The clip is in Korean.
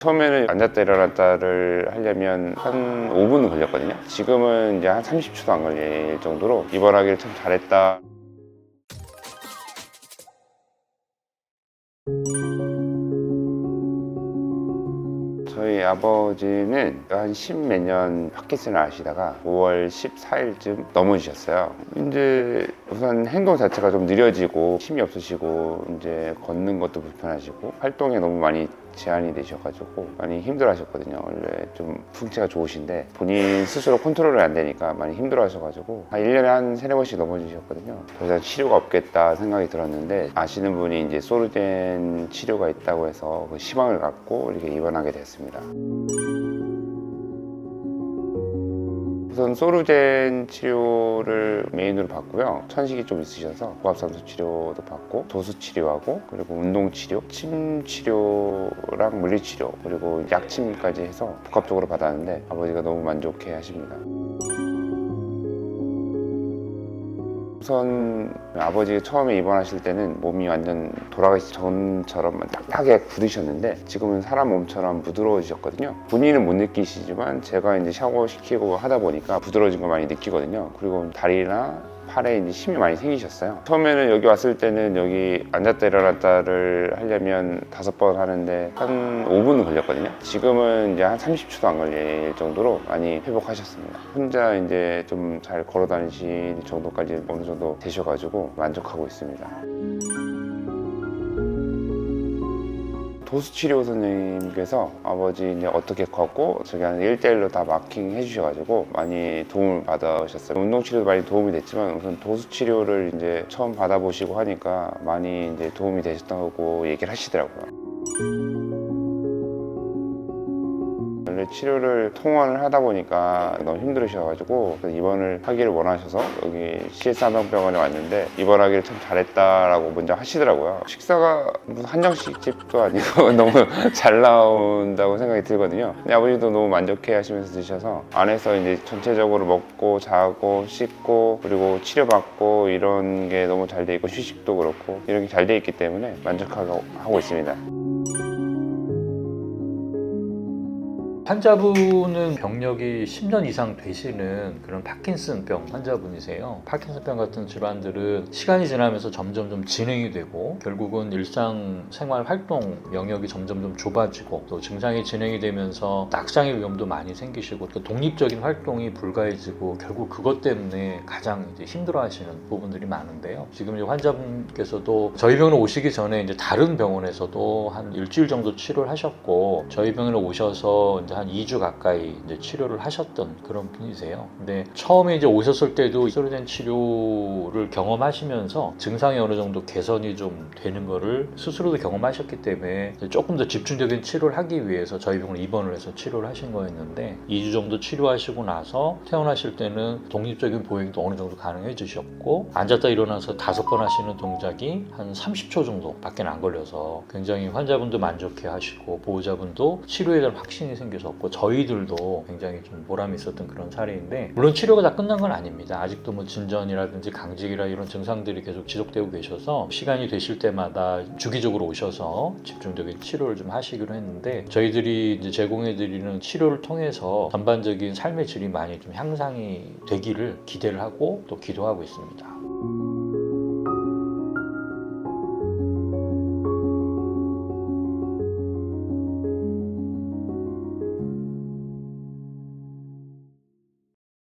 처음에는 앉았다 일어났다를 하려면 한 5분 걸렸거든요. 지금은 이제 한 30초도 안 걸릴 정도로 입원하기를 참 잘했다. 저희 아버지는 한 10몇 년 파킨슨을 앓으시다가 5월 14일쯤 넘어지셨어요. 이제 우선 행동 자체가 좀 느려지고 힘이 없으시고 이제 걷는 것도 불편하시고 활동에 너무 많이 제한이 되셔가지고 많이 힘들어 하셨거든요. 원래 좀 풍채가 좋으신데 본인 스스로 컨트롤이 안 되니까 많이 힘들어 하셔가지고 한 1년에 한 3-4번씩 넘어지셨거든요. 더 이상 치료가 없겠다 생각이 들었는데 아시는 분이 이제 소르젠 치료가 있다고 해서 그 희망을 갖고 이렇게 입원하게 됐습니다. 우선 소르젠 치료를 메인으로 받고요. 천식이 좀 있으셔서 고압산소 치료도 받고 도수 치료하고 그리고 운동 치료, 침 치료랑 물리 치료 그리고 약침까지 해서 복합적으로 받았는데 아버지가 너무 만족해 하십니다. 우선 아버지가 처음에 입원하실 때는 몸이 완전 돌아가시기 전처럼 딱딱하게 굳으셨는데 지금은 사람 몸처럼 부드러워지셨거든요. 본인은 못 느끼시지만 제가 이제 샤워시키고 하다 보니까 부드러워진 걸 많이 느끼거든요. 그리고 다리나 팔에 이제 힘이 많이 생기셨어요. 처음에는 여기 왔을 때는 여기 앉았다 일어났다를 하려면 5번 하는데 한 5분 걸렸거든요. 지금은 이제 한 30초도 안 걸릴 정도로 많이 회복하셨습니다. 혼자 이제 좀 잘 걸어 다니실 정도까지 어느 정도 되셔가지고 만족하고 있습니다. 도수치료 선생님께서 아버지 이제 어떻게 걷고 저기 한 1대1로 다 마킹 해주셔가지고 많이 도움을 받으셨어요. 운동치료도 많이 도움이 됐지만 우선 도수치료를 이제 처음 받아보시고 하니까 많이 이제 도움이 되셨다고 얘기를 하시더라고요. 원래 치료를 통원을 하다 보니까 너무 힘들으셔가지고 입원을 하기를 원하셔서 여기 CS 한방병원에 왔는데 입원하기를 참 잘했다라고 먼저 하시더라고요. 식사가 무슨 한정식 집도 아니고 너무 잘 나온다고 생각이 들거든요. 근데 아버지도 너무 만족해 하시면서 드셔서 안에서 이제 전체적으로 먹고 자고 씻고 그리고 치료받고 이런 게 너무 잘 돼 있고 휴식도 그렇고 이런 게 잘 돼 있기 때문에 만족하고 있습니다. 환자분은 병력이 10년 이상 되시는 그런 파킨슨병 환자분이세요. 파킨슨병 같은 질환들은 시간이 지나면서 점점 좀 진행이 되고 결국은 일상생활 활동 영역이 점점 좁아지고 또 증상이 진행이 되면서 낙상의 위험도 많이 생기시고 또 독립적인 활동이 불가해지고 결국 그것 때문에 가장 이제 힘들어하시는 부분들이 많은데요. 지금 이제 환자분께서도 저희 병원에 오시기 전에 이제 다른 병원에서도 한 일주일 정도 치료를 하셨고 저희 병원에 오셔서 이제 한 2주 가까이 이제 치료를 하셨던 그런 분이세요. 근데 처음에 이제 오셨을 때도 소르젠 치료를 경험하시면서 증상이 어느 정도 개선이 좀 되는 거를 스스로도 경험하셨기 때문에 조금 더 집중적인 치료를 하기 위해서 저희 병원에 입원을 해서 치료를 하신 거였는데 2주 정도 치료하시고 나서 퇴원하실 때는 독립적인 보행도 어느 정도 가능해지셨고 앉았다 일어나서 5번 하시는 동작이 한 30초 정도밖에 안 걸려서 굉장히 환자분도 만족해 하시고 보호자분도 치료에 대한 확신이 생겨서 저희들도 굉장히 좀 보람이 있었던 그런 사례인데 물론 치료가 다 끝난 건 아닙니다. 아직도 뭐 진전이라든지 강직이라 이런 증상들이 계속 지속되고 계셔서 시간이 되실 때마다 주기적으로 오셔서 집중적인 치료를 좀 하시기로 했는데 저희들이 이제 제공해드리는 치료를 통해서 전반적인 삶의 질이 많이 좀 향상이 되기를 기대를 하고 또 기도하고 있습니다.